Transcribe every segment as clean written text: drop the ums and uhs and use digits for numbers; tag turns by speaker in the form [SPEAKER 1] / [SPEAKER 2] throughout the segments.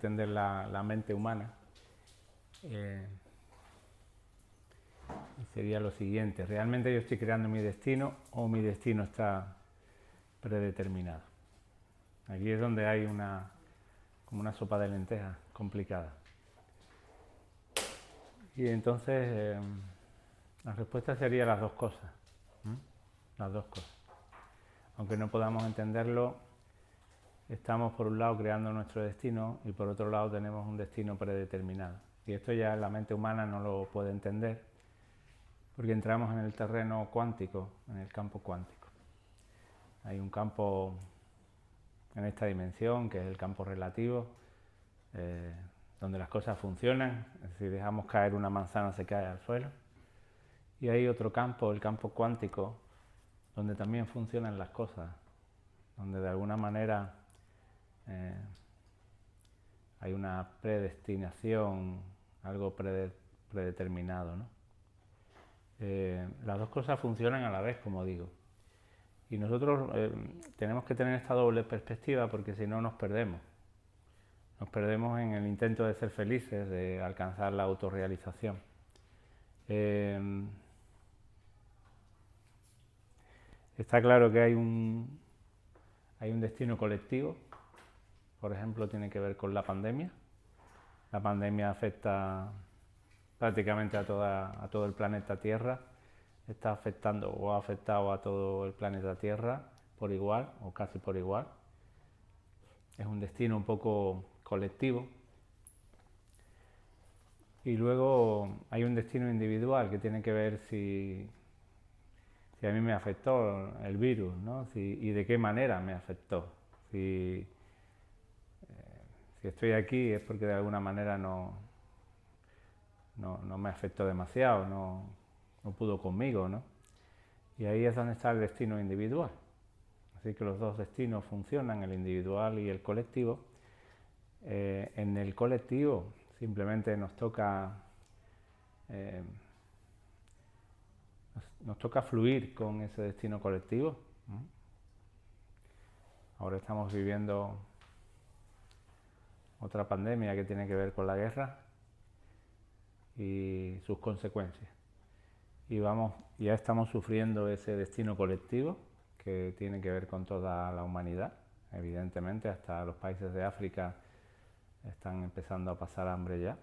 [SPEAKER 1] entender la mente humana. Sería lo siguiente: ¿realmente yo estoy creando mi destino o mi destino está predeterminado? Aquí es donde hay como una sopa de lentejas complicada. Y entonces la respuesta sería las dos cosas. Las dos cosas. Aunque no podamos entenderlo, estamos por un lado creando nuestro destino y por otro lado tenemos un destino predeterminado. Y esto ya la mente humana no lo puede entender porque entramos en el terreno cuántico, en el campo cuántico. Hay un campo en esta dimensión que es el campo relativo, donde las cosas funcionan, es decir, dejamos caer una manzana, se cae al suelo. Y hay otro campo, el campo cuántico, donde también funcionan las cosas, donde de alguna manera hay una predestinación, algo predeterminado, ¿no? Las dos cosas funcionan a la vez, como digo. Y nosotros tenemos que tener esta doble perspectiva porque si no nos perdemos. Nos perdemos en el intento de ser felices, de alcanzar la autorrealización. Está claro que hay un destino colectivo. Por ejemplo, tiene que ver con la pandemia. La pandemia afecta prácticamente a todo el planeta Tierra. Está afectando o ha afectado a todo el planeta Tierra por igual o casi por igual. Es un destino un poco colectivo. Y luego hay un destino individual que tiene que ver si a mí me afectó el virus, ¿no? Y de qué manera me afectó. Si estoy aquí es porque de alguna manera no me afectó demasiado, no pudo conmigo, ¿no? Y ahí es donde está el destino individual. Así que los dos destinos funcionan, el individual y el colectivo. En el colectivo simplemente nos toca fluir con ese destino colectivo. Ahora estamos viviendo otra pandemia que tiene que ver con la guerra y sus consecuencias. Y ya estamos sufriendo ese destino colectivo que tiene que ver con toda la humanidad. Evidentemente, hasta los países de África están empezando a pasar hambre ya.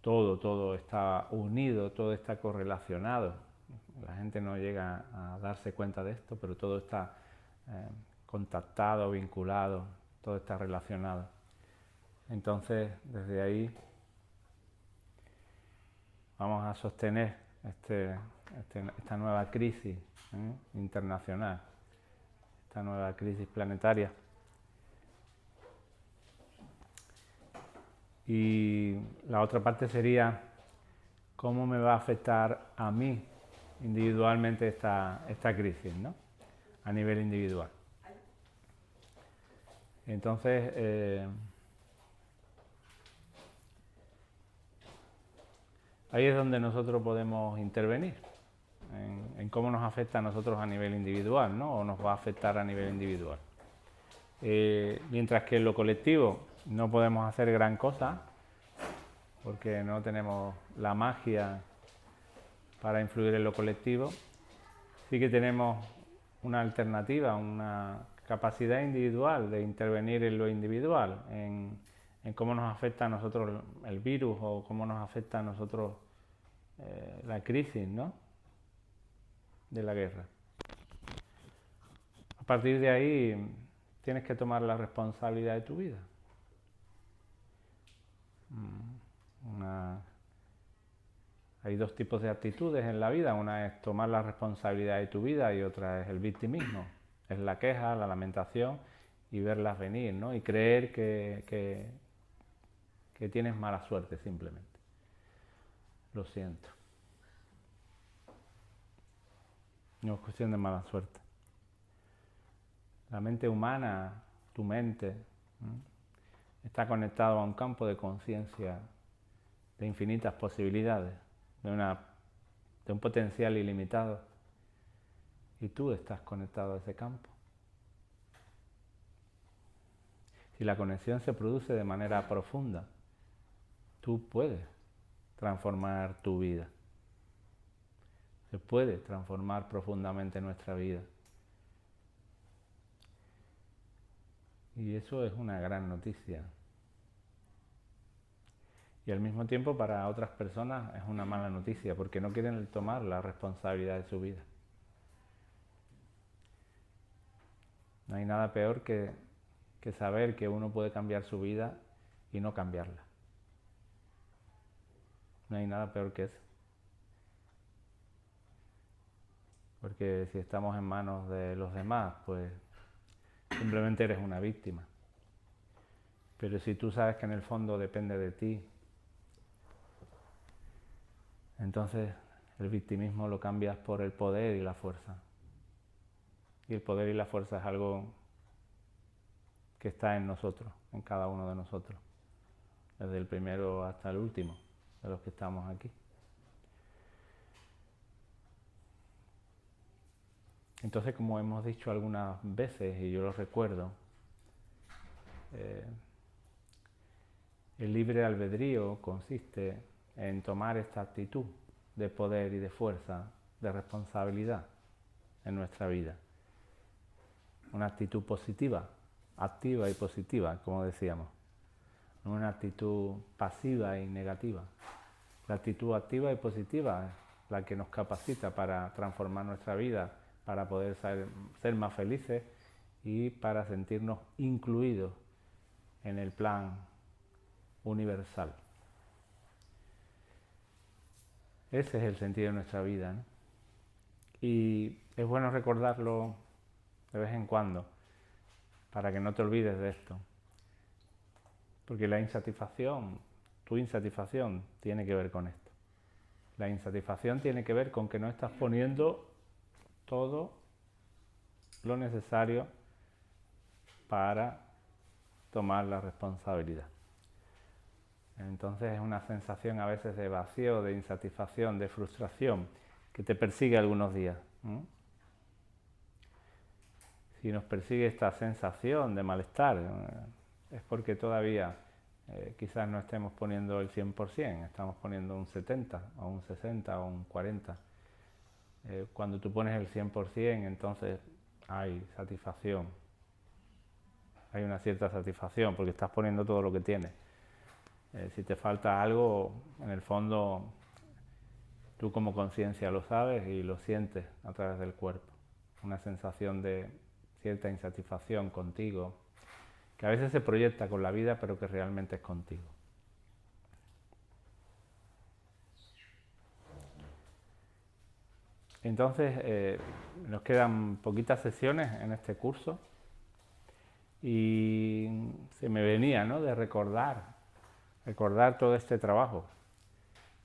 [SPEAKER 1] Todo está unido, todo está correlacionado. La gente no llega a darse cuenta de esto, pero todo está contactado, vinculado, todo está relacionado. Entonces, desde ahí vamos a sostener esta nueva crisis internacional, esta nueva crisis planetaria. Y la otra parte sería cómo me va a afectar a mí individualmente esta crisis, ¿no? A nivel individual. Entonces, ahí es donde nosotros podemos intervenir, en cómo nos afecta a nosotros a nivel individual, ¿no? O nos va a afectar a nivel individual. Mientras que en lo colectivo no podemos hacer gran cosa, porque no tenemos la magia para influir en lo colectivo, sí que tenemos una alternativa, una capacidad individual de intervenir en lo individual, en cómo nos afecta a nosotros el virus o cómo nos afecta a nosotros la crisis, ¿no?, de la guerra. A partir de ahí tienes que tomar la responsabilidad de tu vida. Hay dos tipos de actitudes en la vida. Una es tomar la responsabilidad de tu vida y otra es el victimismo. Es la queja, la lamentación y verlas venir, ¿no? Y creer que tienes mala suerte simplemente. Lo siento. No es cuestión de mala suerte. La mente humana, tu mente, está conectado a un campo de conciencia de infinitas posibilidades, de un potencial ilimitado, y tú estás conectado a ese campo. si la conexión se produce de manera profunda, tú puedes transformar tu vida. Se puede transformar profundamente nuestra vida. Y eso es una gran noticia. Y al mismo tiempo para otras personas es una mala noticia porque no quieren tomar la responsabilidad de su vida. No hay nada peor que saber que uno puede cambiar su vida y no cambiarla. No hay nada peor que eso. Porque si estamos en manos de los demás, pues simplemente eres una víctima. Pero si tú sabes que en el fondo depende de ti, entonces el victimismo lo cambias por el poder y la fuerza. Y el poder y la fuerza es algo que está en nosotros, en cada uno de nosotros, desde el primero hasta el último de los que estamos aquí. Entonces, como hemos dicho algunas veces, y yo lo recuerdo, el libre albedrío consiste en tomar esta actitud de poder y de fuerza, de responsabilidad en nuestra vida. Una actitud positiva, activa y positiva, como decíamos. No una actitud pasiva y negativa. La actitud activa y positiva es la que nos capacita para transformar nuestra vida, para poder ser más felices y para sentirnos incluidos en el plan universal. Ese es el sentido de nuestra vida, ¿no? Y es bueno recordarlo de vez en cuando, para que no te olvides de esto. Porque la insatisfacción, tu insatisfacción, tiene que ver con esto. La insatisfacción tiene que ver con que no estás poniendo todo lo necesario para tomar la responsabilidad. Entonces es una sensación a veces de vacío, de insatisfacción, de frustración, que te persigue algunos días. Si nos persigue esta sensación de malestar, es porque todavía quizás no estemos poniendo el 100%, estamos poniendo un 70, o un 60, o un 40. Cuando tú pones el 100%, entonces hay satisfacción. Hay una cierta satisfacción, porque estás poniendo todo lo que tienes. Si te falta algo, en el fondo, tú como conciencia lo sabes y lo sientes a través del cuerpo. Una sensación de cierta insatisfacción contigo, que a veces se proyecta con la vida, pero que realmente es contigo. Entonces, nos quedan poquitas sesiones en este curso y se me venía, ¿no?, de recordar todo este trabajo.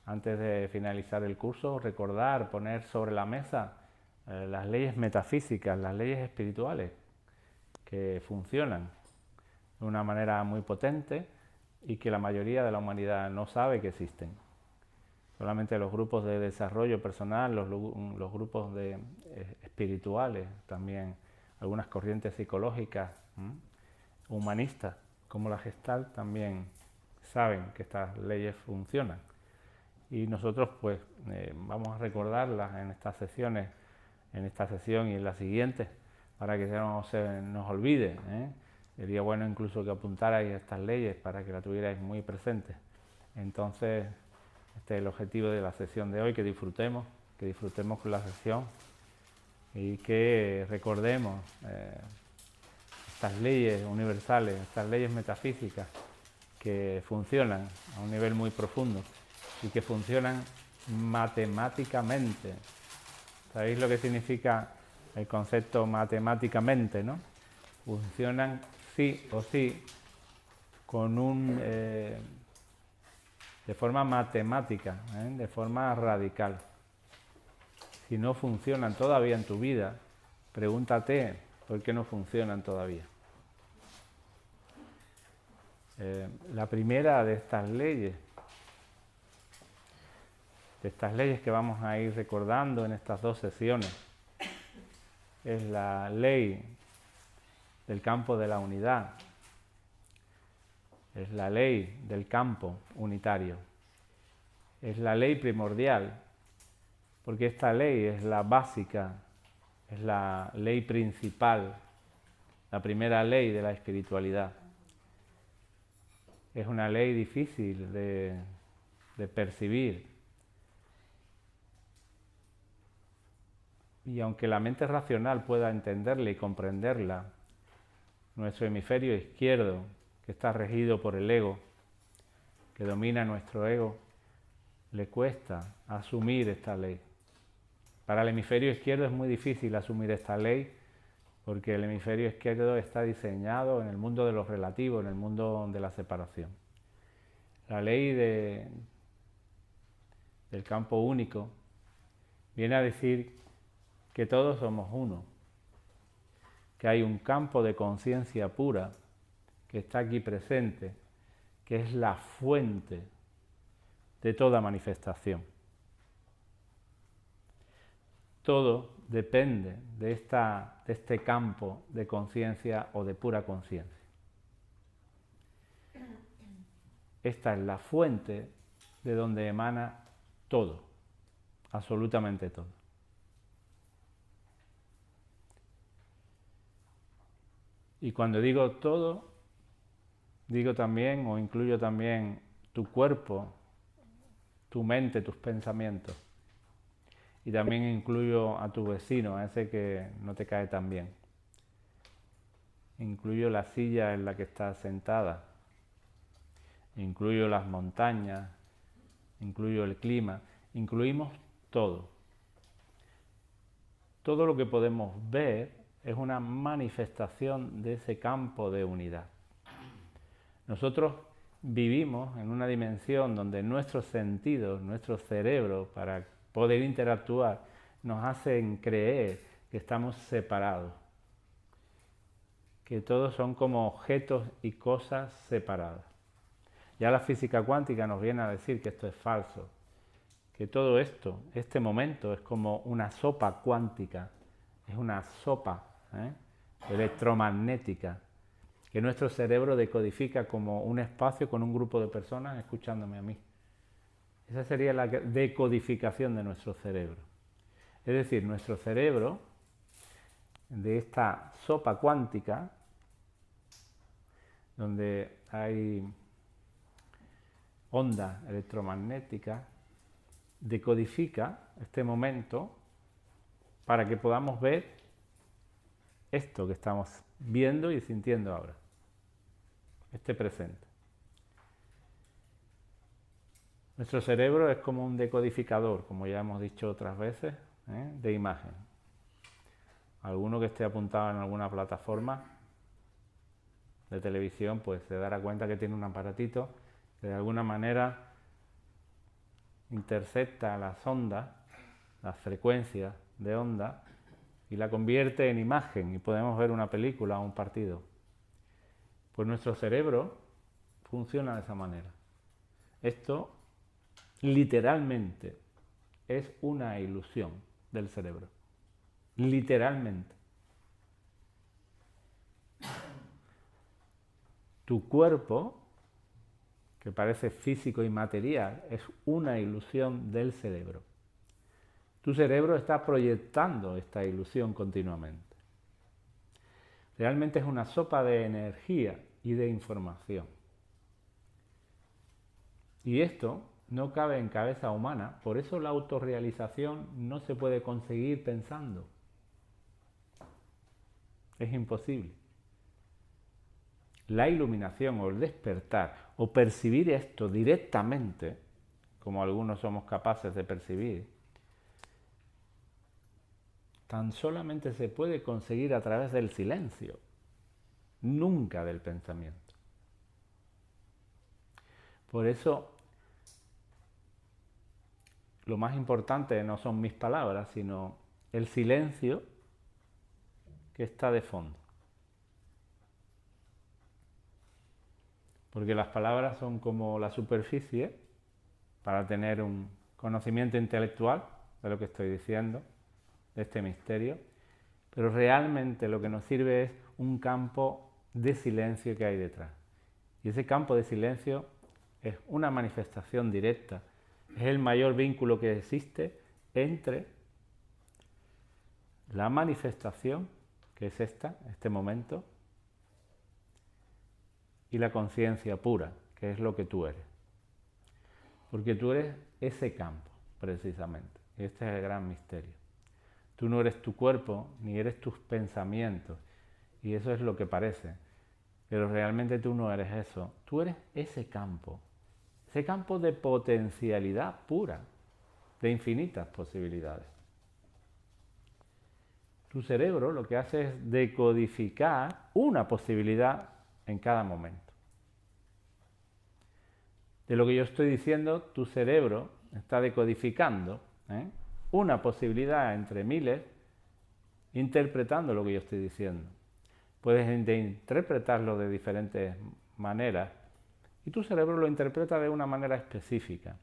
[SPEAKER 1] Antes de finalizar el curso, recordar, poner sobre la mesa las leyes metafísicas, las leyes espirituales que funcionan de una manera muy potente y que la mayoría de la humanidad no sabe que existen. Solamente los grupos de desarrollo personal, los grupos espirituales, también algunas corrientes psicológicas, humanistas, como la Gestalt, también saben que estas leyes funcionan. Y nosotros pues vamos a recordarlas en estas sesiones, en esta sesión y en las siguientes, para que no se nos olvide. Sería bueno incluso que apuntarais estas leyes para que las tuvierais muy presentes. Entonces, este es el objetivo de la sesión de hoy, que disfrutemos con la sesión y que recordemos estas leyes universales, estas leyes metafísicas que funcionan a un nivel muy profundo y que funcionan matemáticamente. ¿Sabéis lo que significa el concepto matemáticamente, no? Funcionan sí o sí con de forma matemática, de forma radical. Si no funcionan todavía en tu vida, pregúntate por qué no funcionan todavía. La primera de estas leyes que vamos a ir recordando en estas dos sesiones, es la ley del campo de la unidad, es la ley del campo unitario, es la ley primordial, porque esta ley es la básica, es la ley principal, la primera ley de la espiritualidad. Es una ley difícil de percibir. Y aunque la mente racional pueda entenderla y comprenderla, nuestro hemisferio izquierdo, que está regido por el ego, que domina nuestro ego, le cuesta asumir esta ley. Para el hemisferio izquierdo es muy difícil asumir esta ley, porque el hemisferio izquierdo está diseñado en el mundo de los relativos, en el mundo de la separación. La ley del campo único viene a decir que todos somos uno, que hay un campo de conciencia pura que está aquí presente, que es la fuente de toda manifestación. Todo depende de este campo de conciencia o de pura conciencia. Esta es la fuente de donde emana todo, absolutamente todo. Y cuando digo todo, digo también o incluyo también tu cuerpo, tu mente, tus pensamientos. Y también incluyo a tu vecino, a ese que no te cae tan bien. Incluyo la silla en la que estás sentada. Incluyo las montañas, incluyo el clima, incluimos todo. Todo lo que podemos ver es una manifestación de ese campo de unidad. Nosotros vivimos en una dimensión donde nuestros sentidos, nuestro cerebro, para poder interactuar, nos hacen creer que estamos separados, que todos son como objetos y cosas separadas. Ya la física cuántica nos viene a decir que esto es falso, que todo esto, este momento, es como una sopa cuántica, es una sopa electromagnética, que nuestro cerebro decodifica como un espacio con un grupo de personas escuchándome a mí. Esa sería la decodificación de nuestro cerebro. Es decir, nuestro cerebro, de esta sopa cuántica, donde hay ondas electromagnéticas, decodifica este momento para que podamos ver esto que estamos viendo y sintiendo ahora, este presente. Nuestro cerebro es como un decodificador, como ya hemos dicho otras veces, de imagen. Alguno que esté apuntado en alguna plataforma de televisión, pues se dará cuenta que tiene un aparatito que de alguna manera intercepta las ondas, las frecuencias de onda, y la convierte en imagen y podemos ver una película o un partido. Pues nuestro cerebro funciona de esa manera. Esto literalmente es una ilusión del cerebro. Literalmente. Tu cuerpo, que parece físico y material, es una ilusión del cerebro. Tu cerebro está proyectando esta ilusión continuamente. Realmente es una sopa de energía y de información. Y esto no cabe en cabeza humana, por eso la autorrealización no se puede conseguir pensando. Es imposible. La iluminación o el despertar o percibir esto directamente, como algunos somos capaces de percibir, tan solamente se puede conseguir a través del silencio, nunca del pensamiento. Por eso, lo más importante no son mis palabras, sino el silencio que está de fondo. Porque las palabras son como la superficie para tener un conocimiento intelectual de lo que estoy diciendo, de este misterio, pero realmente lo que nos sirve es un campo de silencio que hay detrás. Y ese campo de silencio es una manifestación directa, es el mayor vínculo que existe entre la manifestación, que es este momento, y la conciencia pura, que es lo que tú eres. Porque tú eres ese campo, precisamente. Este es el gran misterio. Tú no eres tu cuerpo, ni eres tus pensamientos, y eso es lo que parece. Pero realmente tú no eres eso. Tú eres ese campo de potencialidad pura, de infinitas posibilidades. Tu cerebro lo que hace es decodificar una posibilidad en cada momento. De lo que yo estoy diciendo, tu cerebro está decodificando una posibilidad entre miles, interpretando lo que yo estoy diciendo. Puedes interpretarlo de diferentes maneras y tu cerebro lo interpreta de una manera específica.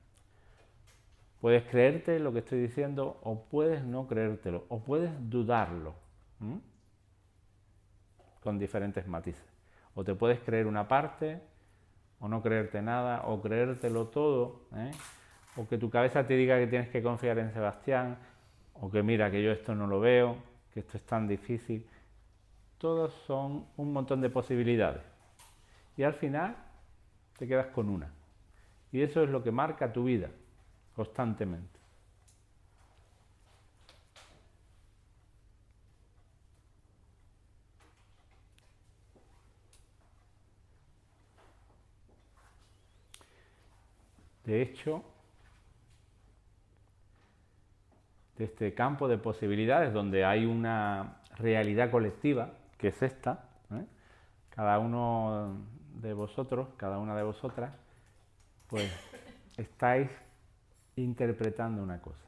[SPEAKER 1] Puedes creerte lo que estoy diciendo o puedes no creértelo, o puedes dudarlo, con diferentes matices. O te puedes creer una parte, o no creerte nada, o creértelo todo, o que tu cabeza te diga que tienes que confiar en Sebastián, o que mira que yo esto no lo veo, que esto es tan difícil. Todos son un montón de posibilidades. Y al final te quedas con una. Y eso es lo que marca tu vida, constantemente. De hecho, de este campo de posibilidades donde hay una realidad colectiva, que es esta, cada uno de vosotros, cada una de vosotras, pues estáis interpretando una cosa.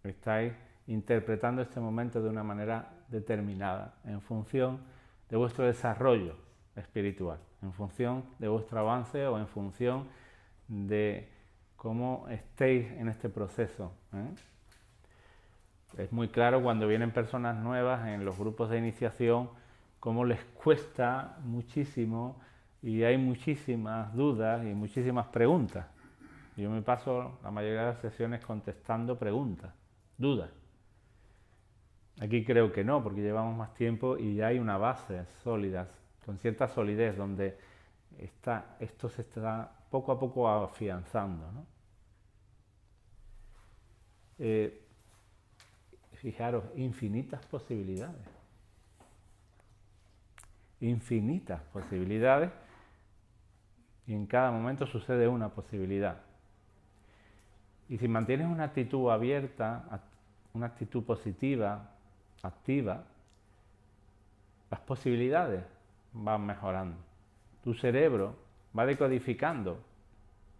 [SPEAKER 1] Estáis interpretando este momento de una manera determinada, en función de vuestro desarrollo espiritual, en función de vuestro avance o en función de cómo estéis en este proceso. Es muy claro cuando vienen personas nuevas en los grupos de iniciación, cómo les cuesta muchísimo y hay muchísimas dudas y muchísimas preguntas. Yo me paso la mayoría de las sesiones contestando preguntas, dudas. Aquí creo que no, porque llevamos más tiempo y ya hay una base sólida, con cierta solidez, donde esto se está poco a poco afianzando, ¿no? Fijaros, infinitas posibilidades. Infinitas posibilidades, y en cada momento sucede una posibilidad. Y si mantienes una actitud abierta, una actitud positiva, activa, las posibilidades van mejorando. Tu cerebro va decodificando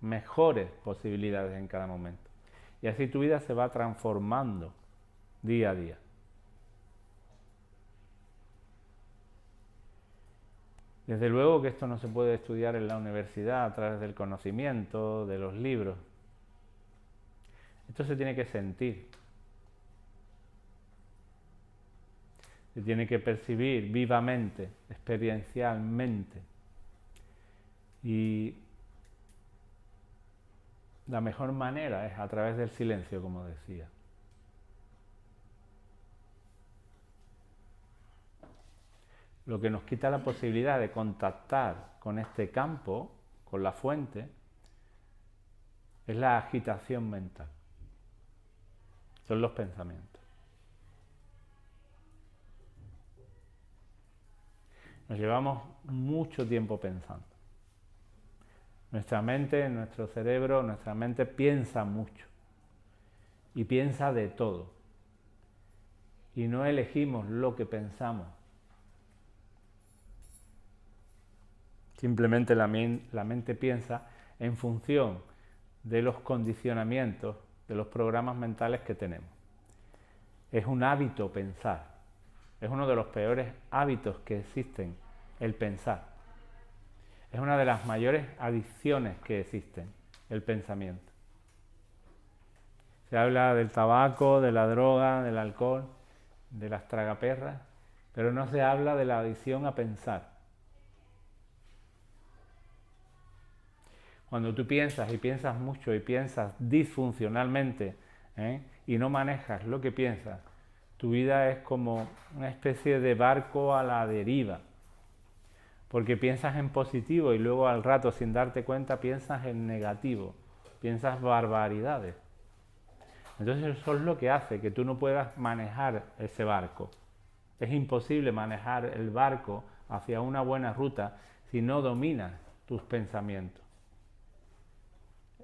[SPEAKER 1] mejores posibilidades en cada momento. Y así tu vida se va transformando día a día. Desde luego que esto no se puede estudiar en la universidad a través del conocimiento, de los libros. Esto se tiene que sentir. Se tiene que percibir vivamente, experiencialmente. Y la mejor manera es a través del silencio, como decía. Lo que nos quita la posibilidad de contactar con este campo, con la fuente, es la agitación mental. Son los pensamientos. Nos llevamos mucho tiempo pensando. Nuestra mente, nuestro cerebro, nuestra mente piensa mucho. Y piensa de todo. Y no elegimos lo que pensamos. Simplemente la mente piensa en función de los condicionamientos, de los programas mentales que tenemos. Es un hábito pensar. Es uno de los peores hábitos que existen, el pensar. Es una de las mayores adicciones que existen, el pensamiento. Se habla del tabaco, de la droga, del alcohol, de las tragaperras, pero no se habla de la adicción a pensar. Cuando tú piensas y piensas mucho y piensas disfuncionalmente, y no manejas lo que piensas, tu vida es como una especie de barco a la deriva. Porque piensas en positivo y luego al rato, sin darte cuenta, piensas en negativo, piensas barbaridades. Entonces eso es lo que hace que tú no puedas manejar ese barco. Es imposible manejar el barco hacia una buena ruta si no dominas tus pensamientos.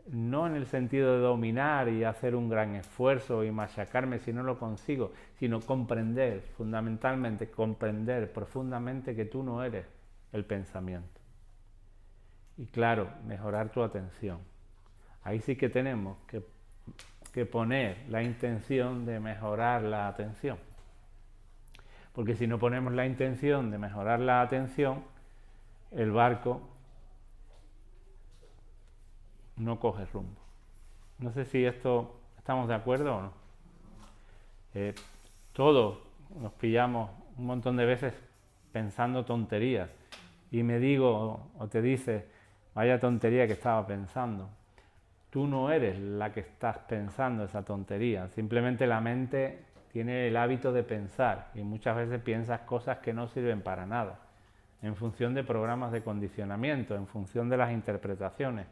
[SPEAKER 1] No en el sentido de dominar y hacer un gran esfuerzo y machacarme si no lo consigo, sino comprender, fundamentalmente comprender profundamente que tú no eres el pensamiento. Y claro, mejorar tu atención. Ahí sí que tenemos que poner la intención de mejorar la atención. Porque si no ponemos la intención de mejorar la atención, el barco no coge rumbo. No sé si esto estamos de acuerdo o no. Todos nos pillamos un montón de veces pensando tonterías y me digo o te dices, vaya tontería que estaba pensando. Tú no eres la que estás pensando esa tontería, simplemente la mente tiene el hábito de pensar y muchas veces piensas cosas que no sirven para nada, en función de programas de condicionamiento, en función de las interpretaciones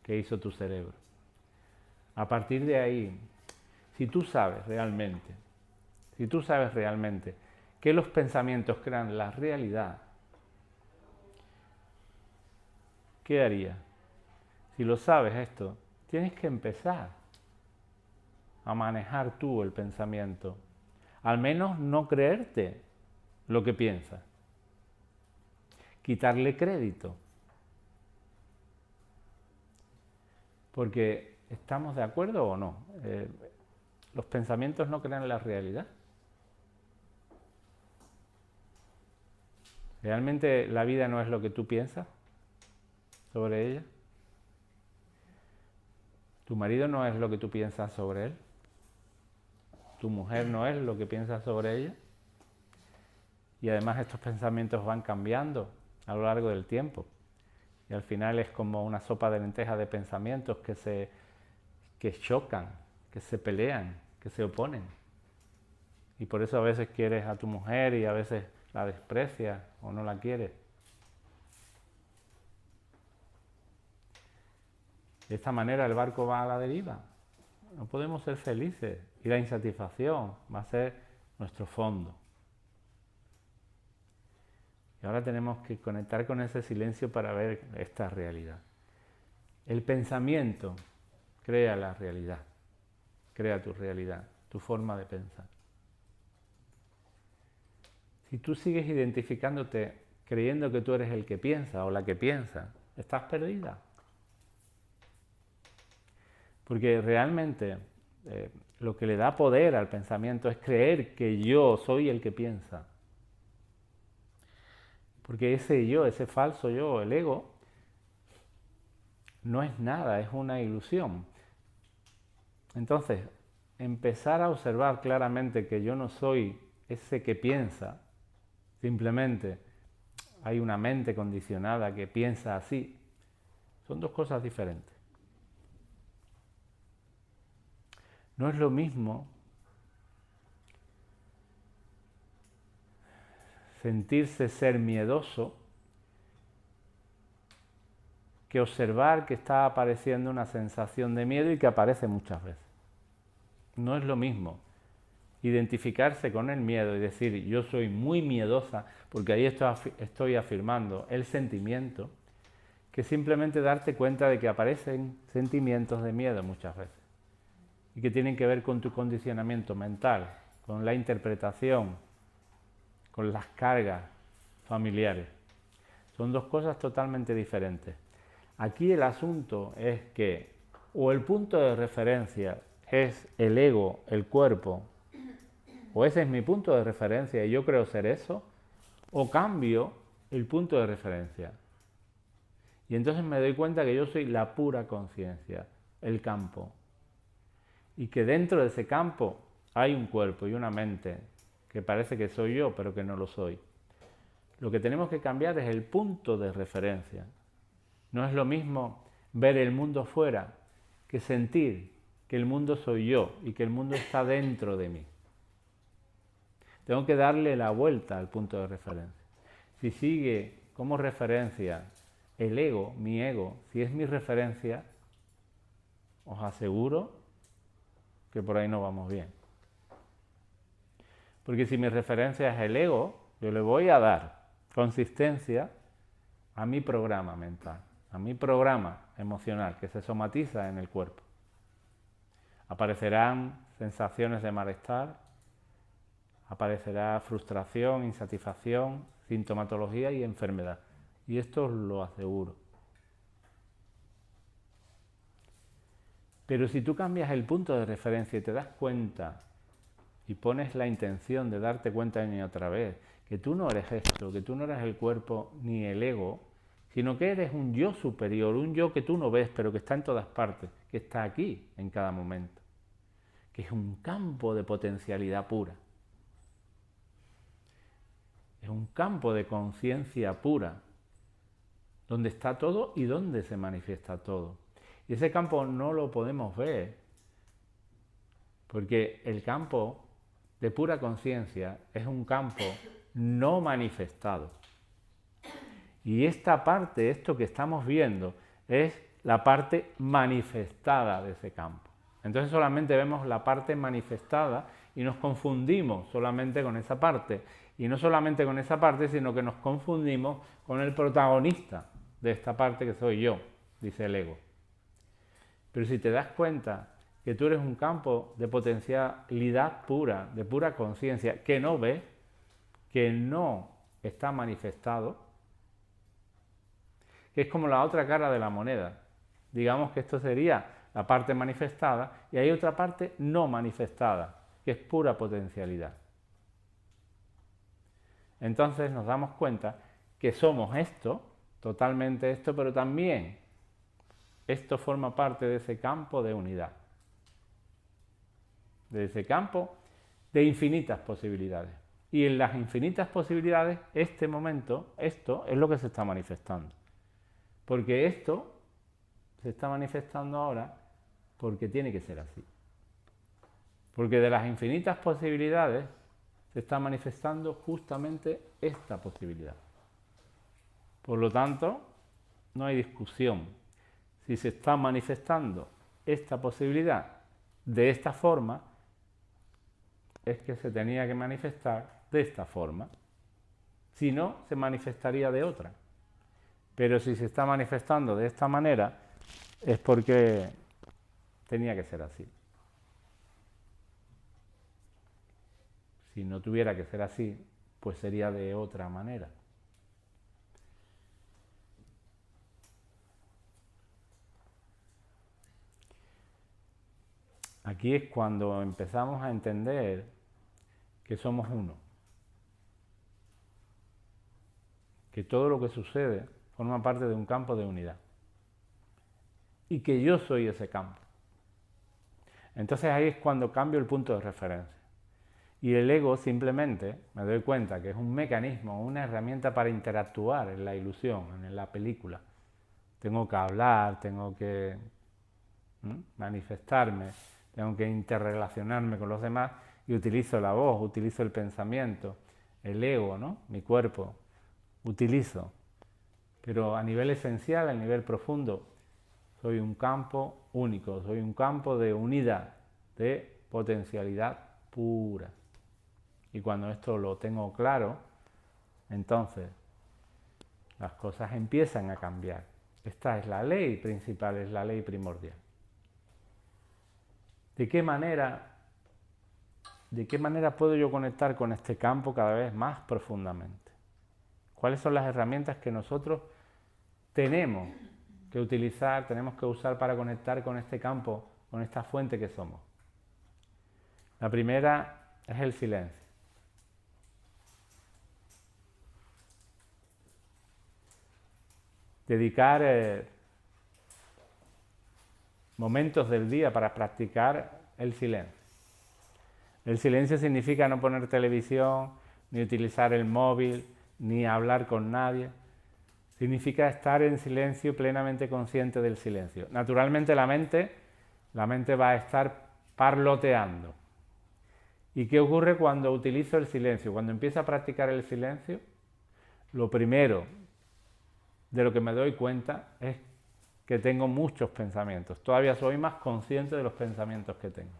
[SPEAKER 1] que hizo tu cerebro. A partir de ahí, si tú sabes realmente que los pensamientos crean la realidad, ¿qué harías? Si lo sabes esto, tienes que empezar a manejar tú el pensamiento. Al menos no creerte lo que piensas. Quitarle crédito. Porque ¿estamos de acuerdo o no? Los pensamientos no crean la realidad. ¿Realmente la vida no es lo que tú piensas sobre ella? ¿Tu marido no es lo que tú piensas sobre él? ¿Tu mujer no es lo que piensas sobre ella? Y además estos pensamientos van cambiando a lo largo del tiempo. Y al final es como una sopa de lentejas de pensamientos que chocan, que se pelean, que se oponen. Y por eso a veces quieres a tu mujer y a veces la desprecias o no la quieres. De esta manera el barco va a la deriva. No podemos ser felices y la insatisfacción va a ser nuestro fondo. Y ahora tenemos que conectar con ese silencio para ver esta realidad. El pensamiento crea la realidad, crea tu realidad, tu forma de pensar. Si tú sigues identificándote creyendo que tú eres el que piensa o la que piensa, estás perdida. Porque realmente lo que le da poder al pensamiento es creer que yo soy el que piensa. Porque ese yo, ese falso yo, el ego, no es nada, es una ilusión. Entonces, empezar a observar claramente que yo no soy ese que piensa, simplemente hay una mente condicionada que piensa así, son dos cosas diferentes. No es lo mismo sentirse ser miedoso que observar que está apareciendo una sensación de miedo y que aparece muchas veces. No es lo mismo identificarse con el miedo y decir yo soy muy miedosa porque ahí estoy afirmando el sentimiento, que simplemente darte cuenta de que aparecen sentimientos de miedo muchas veces y que tienen que ver con tu condicionamiento mental, con la interpretación, con las cargas familiares. Son dos cosas totalmente diferentes. Aquí el asunto es que o el punto de referencia es el ego, el cuerpo, o ese es mi punto de referencia y yo creo ser eso, o cambio el punto de referencia. Y entonces me doy cuenta que yo soy la pura conciencia, el campo. Y que dentro de ese campo hay un cuerpo y una mente que parece que soy yo, pero que no lo soy. Lo que tenemos que cambiar es el punto de referencia. No es lo mismo ver el mundo fuera que sentir que el mundo soy yo y que el mundo está dentro de mí. Tengo que darle la vuelta al punto de referencia. Si sigue como referencia el ego, mi ego, si es mi referencia, os aseguro que por ahí no vamos bien. Porque si mi referencia es el ego, yo le voy a dar consistencia a mi programa mental, a mi programa emocional que se somatiza en el cuerpo. Aparecerán sensaciones de malestar, aparecerá frustración, insatisfacción, sintomatología y enfermedad. Y esto os lo aseguro. Pero si tú cambias el punto de referencia y te das cuenta y pones la intención de darte cuenta una y otra vez que tú no eres esto, que tú no eres el cuerpo ni el ego, sino que eres un yo superior, un yo que tú no ves, pero que está en todas partes, que está aquí en cada momento, que es un campo de potencialidad pura. Es un campo de conciencia pura, donde está todo y donde se manifiesta todo. Y ese campo no lo podemos ver, porque el campo de pura conciencia es un campo no manifestado. Y esta parte, esto que estamos viendo, es la parte manifestada de ese campo. Entonces solamente vemos la parte manifestada y nos confundimos solamente con esa parte. Y no solamente con esa parte, sino que nos confundimos con el protagonista de esta parte que soy yo, dice el ego. Pero si te das cuenta que tú eres un campo de potencialidad pura, de pura conciencia, que no ves, que no está manifestado, que es como la otra cara de la moneda. Digamos que esto sería la parte manifestada y hay otra parte no manifestada, que es pura potencialidad. Entonces nos damos cuenta que somos esto, totalmente esto, pero también esto forma parte de ese campo de unidad, de ese campo de infinitas posibilidades. Y en las infinitas posibilidades, este momento, esto es lo que se está manifestando. Porque esto se está manifestando ahora porque tiene que ser así. Porque de las infinitas posibilidades se está manifestando justamente esta posibilidad. Por lo tanto, no hay discusión. Si se está manifestando esta posibilidad de esta forma, es que se tenía que manifestar de esta forma. Si no, se manifestaría de otra. Pero si se está manifestando de esta manera, es porque tenía que ser así. Si no tuviera que ser así, pues sería de otra manera. Aquí es cuando empezamos a entender que somos uno. Que todo lo que sucede forma parte de un campo de unidad. Y que yo soy ese campo. Entonces ahí es cuando cambio el punto de referencia. Y el ego simplemente, me doy cuenta que es un mecanismo, una herramienta para interactuar en la ilusión, en la película. Tengo que hablar, tengo que manifestarme, tengo que interrelacionarme con los demás y utilizo la voz, utilizo el pensamiento, el ego, ¿no? Mi cuerpo, utilizo. Pero a nivel esencial, a nivel profundo, soy un campo único, soy un campo de unidad, de potencialidad pura. Y cuando esto lo tengo claro, entonces las cosas empiezan a cambiar. Esta es la ley principal, es la ley primordial. ¿De qué manera puedo yo conectar con este campo cada vez más profundamente? ¿Cuáles son las herramientas que nosotros tenemos que utilizar, tenemos que usar para conectar con este campo, con esta fuente que somos? La primera es el silencio. Dedicar momentos del día para practicar el silencio. El silencio significa no poner televisión, ni utilizar el móvil, ni hablar con nadie. Significa estar en silencio, plenamente consciente del silencio. Naturalmente la mente va a estar parloteando. ¿Y qué ocurre cuando utilizo el silencio? Cuando empiezo a practicar el silencio, lo primero de lo que me doy cuenta es que tengo muchos pensamientos. Todavía soy más consciente de los pensamientos que tengo.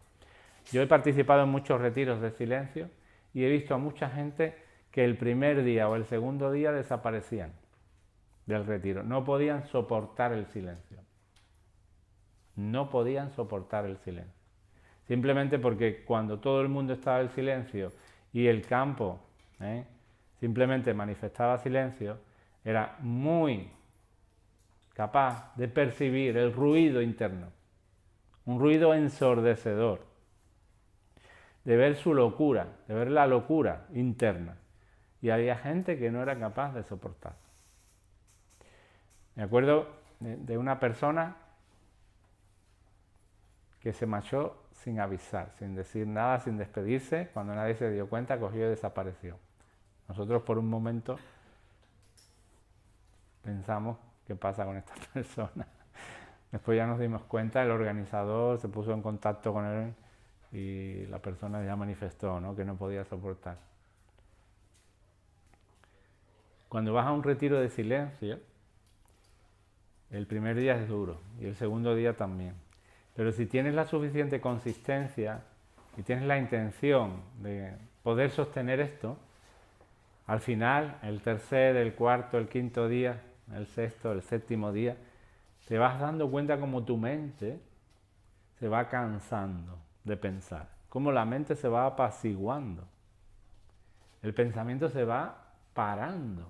[SPEAKER 1] Yo he participado en muchos retiros de silencio y he visto a mucha gente que el primer día o el segundo día desaparecían del retiro. No podían soportar el silencio. No podían soportar el silencio. Simplemente porque cuando todo el mundo estaba en silencio y el campo simplemente manifestaba silencio, era muy capaz de percibir el ruido interno, un ruido ensordecedor, de ver su locura, de ver la locura interna. Y había gente que no era capaz de soportar. Me acuerdo de una persona que se marchó sin avisar, sin decir nada, sin despedirse. Cuando nadie se dio cuenta, cogió y desapareció. Nosotros por un momento pensamos, ¿qué pasa con esta persona? Después ya nos dimos cuenta, el organizador se puso en contacto con él y la persona ya manifestó, ¿no?, que no podía soportar. Cuando vas a un retiro de silencio, el primer día es duro y el segundo día también. Pero si tienes la suficiente consistencia y tienes la intención de poder sostener esto, al final, el tercer, el cuarto, el quinto día, el sexto, el séptimo día, te vas dando cuenta como tu mente se va cansando de pensar, como la mente se va apaciguando, el pensamiento se va parando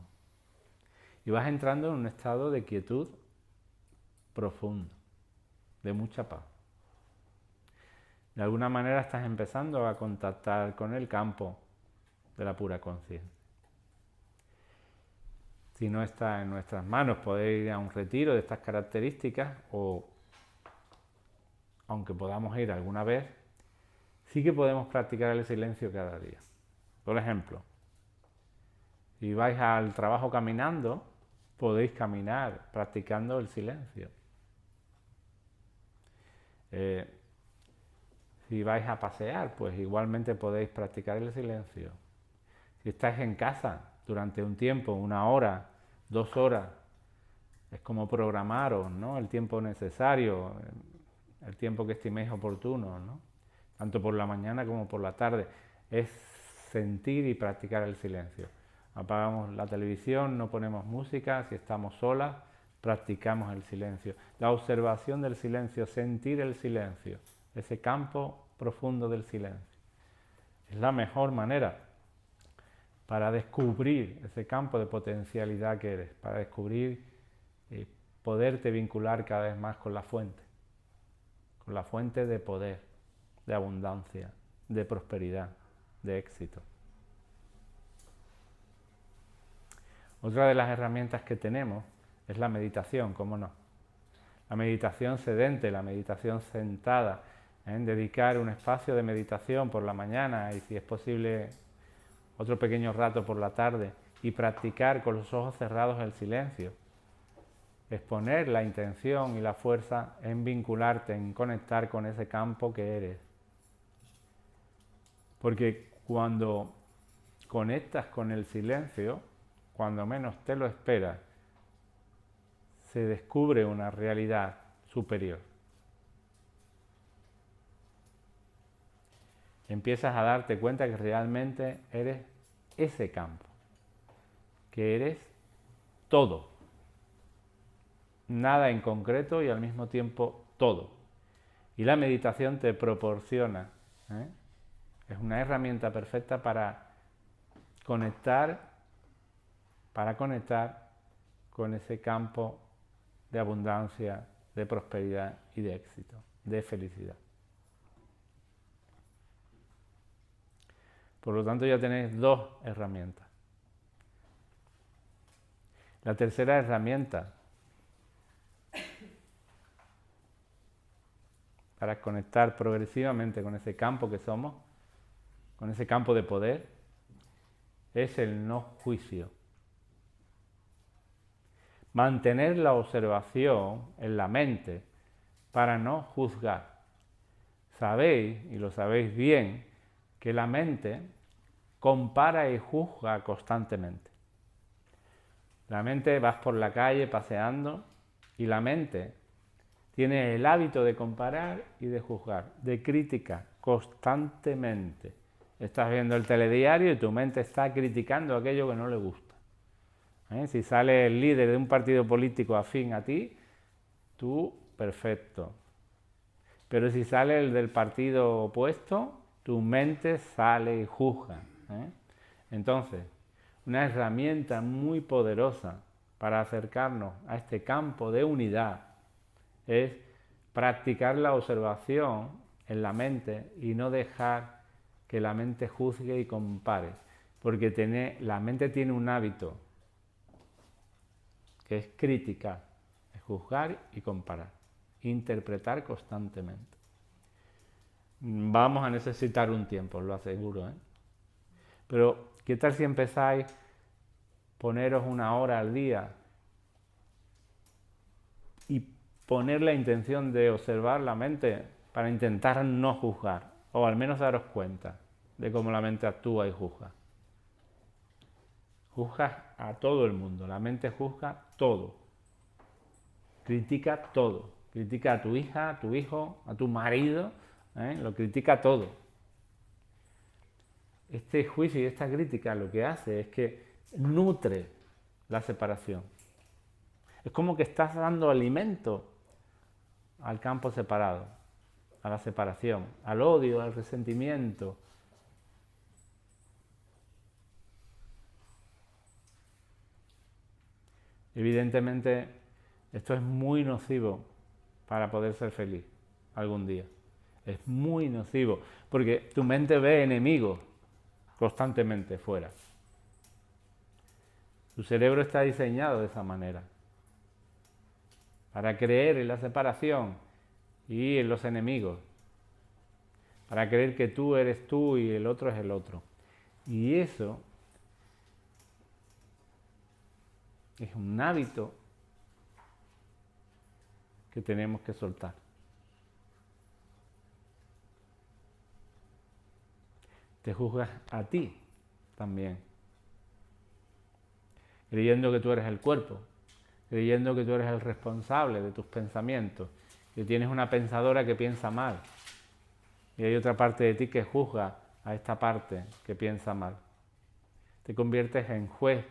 [SPEAKER 1] y vas entrando en un estado de quietud profundo, de mucha paz. De alguna manera estás empezando a contactar con el campo de la pura conciencia. Si no está en nuestras manos poder ir a un retiro de estas características, o aunque podamos ir alguna vez, sí que podemos practicar el silencio cada día. Por ejemplo, si vais al trabajo caminando, podéis caminar practicando el silencio. Si vais a pasear, pues igualmente podéis practicar el silencio. Si estáis en casa durante un tiempo, 1 hora, 2 horas, es como programaros, ¿no?, el tiempo necesario, el tiempo que estiméis oportuno, ¿no?, tanto por la mañana como por la tarde. Es sentir y practicar el silencio. Apagamos la televisión, no ponemos música, si estamos solas, practicamos el silencio. La observación del silencio, sentir el silencio, ese campo profundo del silencio. Es la mejor manera para descubrir ese campo de potencialidad que eres, para descubrir y poderte vincular cada vez más con la fuente de poder, de abundancia, de prosperidad, de éxito. Otra de las herramientas que tenemos es la meditación, ¿cómo no? La meditación sedente, la meditación sentada, dedicar un espacio de meditación por la mañana y, si es posible, otro pequeño rato por la tarde, y practicar con los ojos cerrados el silencio. Es poner la intención y la fuerza en vincularte, en conectar con ese campo que eres. Porque cuando conectas con el silencio, cuando menos te lo esperas, se descubre una realidad superior. Empiezas a darte cuenta que realmente eres ese campo, que eres todo, nada en concreto y al mismo tiempo todo. Y la meditación te proporciona, es una herramienta perfecta para conectar con ese campo de abundancia, de prosperidad y de éxito, de felicidad. Por lo tanto, ya tenéis 2 herramientas. La tercera herramienta para conectar progresivamente con ese campo que somos, con ese campo de poder, es el no juicio. mantener la observación en la mente para no juzgar. Sabéis, y lo sabéis bien, que la mente compara y juzga constantemente. La mente, vas por la calle paseando y la mente tiene el hábito de comparar y de juzgar, de crítica constantemente. Estás viendo el telediario y tu mente está criticando aquello que no le gusta. Si sale el líder de un partido político afín a ti, tú, perfecto. Pero si sale el del partido opuesto, tu mente sale y juzga. Entonces, una herramienta muy poderosa para acercarnos a este campo de unidad es practicar la observación en la mente y no dejar que la mente juzgue y compare, porque la mente tiene un hábito que es criticar, es juzgar y comparar, interpretar constantemente. Vamos a necesitar un tiempo, os lo aseguro, Pero, ¿qué tal si empezáis a poneros 1 hora al día y poner la intención de observar la mente para intentar no juzgar, o al menos daros cuenta de cómo la mente actúa y juzga? Juzgas a todo el mundo, la mente juzga todo, critica todo, critica a tu hija, a tu hijo, a tu marido, lo critica todo. Este juicio y esta crítica lo que hace es que nutre la separación. Es como que estás dando alimento al campo separado, a la separación, al odio, al resentimiento. Evidentemente, esto es muy nocivo para poder ser feliz algún día. Es muy nocivo, porque tu mente ve enemigos constantemente fuera. Tu cerebro está diseñado de esa manera, para creer en la separación y en los enemigos, para creer que tú eres tú y el otro es el otro. Y eso es un hábito que tenemos que soltar. Te juzgas a ti también, creyendo que tú eres el cuerpo, creyendo que tú eres el responsable de tus pensamientos, que tienes una pensadora que piensa mal y hay otra parte de ti que juzga a esta parte que piensa mal. Te conviertes en juez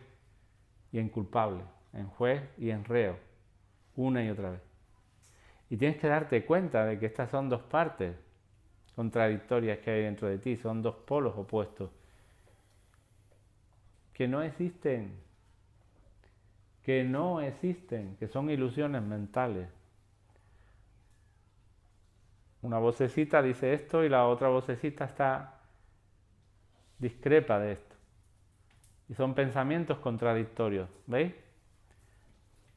[SPEAKER 1] y en culpable, en juez y en reo, una y otra vez. Y tienes que darte cuenta de que estas son dos partes contradictorias que hay dentro de ti, son dos polos opuestos, que no existen, que son ilusiones mentales. Una vocecita dice esto y la otra vocecita discrepa de esto. Y son pensamientos contradictorios, ¿veis?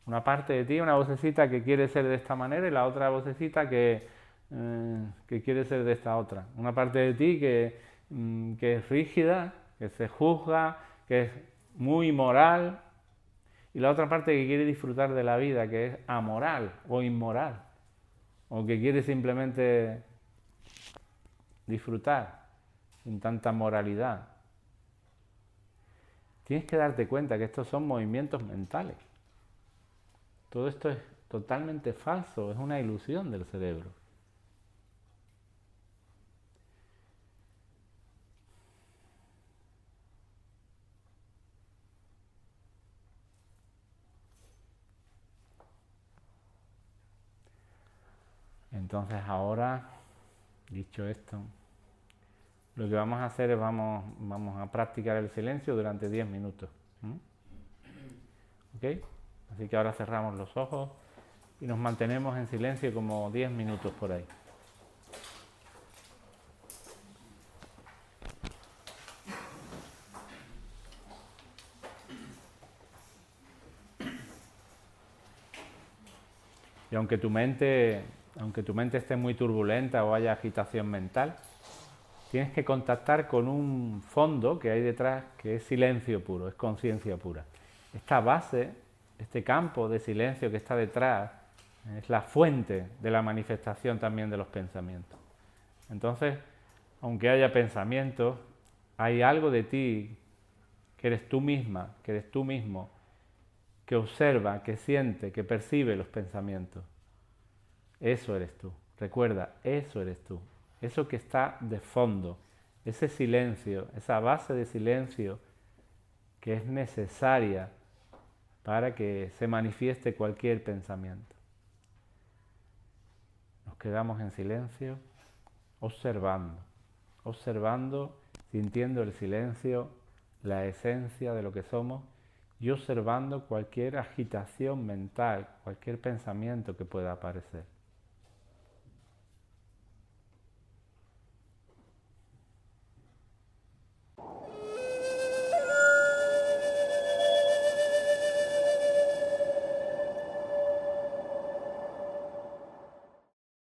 [SPEAKER 1] Una parte de ti, una vocecita que quiere ser de esta manera y la otra vocecita que quiere ser de esta otra. Una parte de ti que es rígida, que se juzga, que es muy moral, y la otra parte que quiere disfrutar de la vida, que es amoral o inmoral, o que quiere simplemente disfrutar sin tanta moralidad. Tienes que darte cuenta que estos son movimientos mentales. Todo esto es totalmente falso, es una ilusión del cerebro. Entonces ahora, dicho esto, lo que vamos a hacer es vamos a practicar el silencio durante 10 minutos. ¿Ok? Así que ahora cerramos los ojos y nos mantenemos en silencio como 10 minutos por ahí. Y aunque tu mente esté muy turbulenta o haya agitación mental, tienes que contactar con un fondo que hay detrás que es silencio puro, es conciencia pura. Esta base este campo de silencio que está detrás, es la fuente de la manifestación también de los pensamientos. Entonces, aunque haya pensamientos, hay algo de ti, que eres tú misma, que eres tú mismo, que observa, que siente, que percibe los pensamientos. Eso eres tú. Recuerda, eso eres tú. Eso que está de fondo, ese silencio, esa base de silencio que es necesaria para que se manifieste cualquier pensamiento. Nos quedamos en silencio, observando, sintiendo el silencio, la esencia de lo que somos y observando cualquier agitación mental, cualquier pensamiento que pueda aparecer.